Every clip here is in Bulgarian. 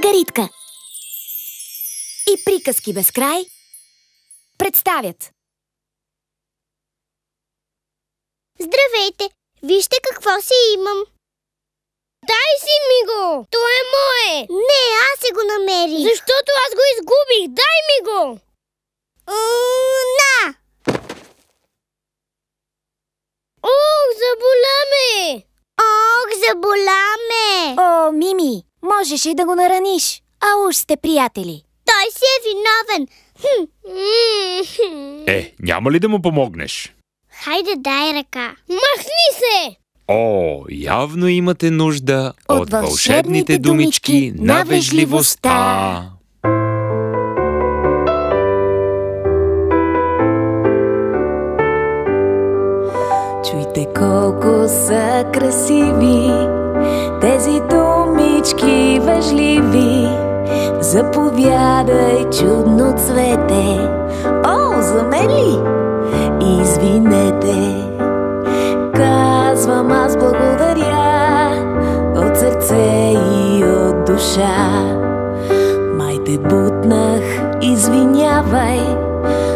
Маргаритка и Приказки без край представят. Здравейте! Вижте какво си имам. Дай си ми го! То е мое! Не, аз си го намерих. Защото аз го изгубих! Дай ми го! На! Ох, заболя ме! Ох, заболя ме! О, Мими, можеше да го нараниш, а уж сте приятели. Той си е виновен. Няма ли да му помогнеш? Хайде, дай ръка. Махни се! О, явно имате нужда от вълшебните думички на вежливостта. Чуйте колко са красиви тези думички вежливи. Заповядай, чудно цвете. О, за мен ли? Извинете. Казвам аз благодаря от сърце и от душа. Май те бутнах, извинявай.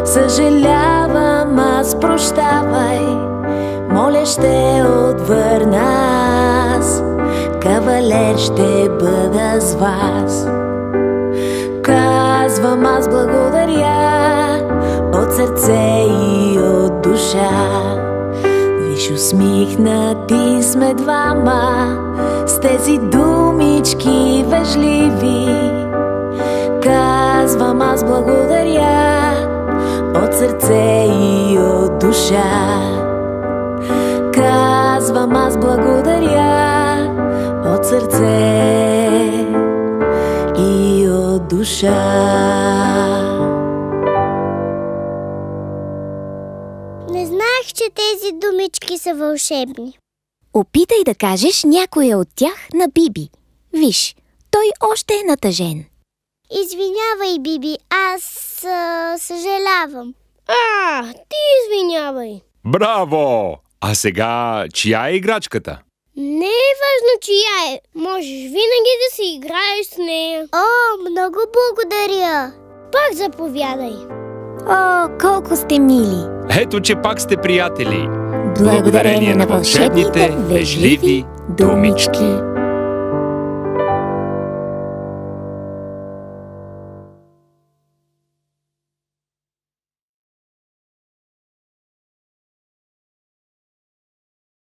Съжалявам, аз прощавай. Моля, ще отвърна аз. Кавалер ще бъда с вас. Казвам аз благодаря от сърце и от душа. Виж, усмихнати сме двама с тези думички вежливи. Казвам аз благодаря от сърце и от душа. Казвам аз благодаря от сърце и от душа. Не знаех, че тези думички са вълшебни. Опитай да кажеш някоя от тях на Биби. Виж, той още е натъжен. Извинявай, Биби, аз съжалявам. Ти извинявай. Браво! А сега, чия е играчката? Не е важно чия е. Можеш винаги да си играеш с нея. О, много благодаря. Пак заповядай. О, колко сте мили! Ето, че пак сте приятели. Благодарение на вълшебните вежливи думички.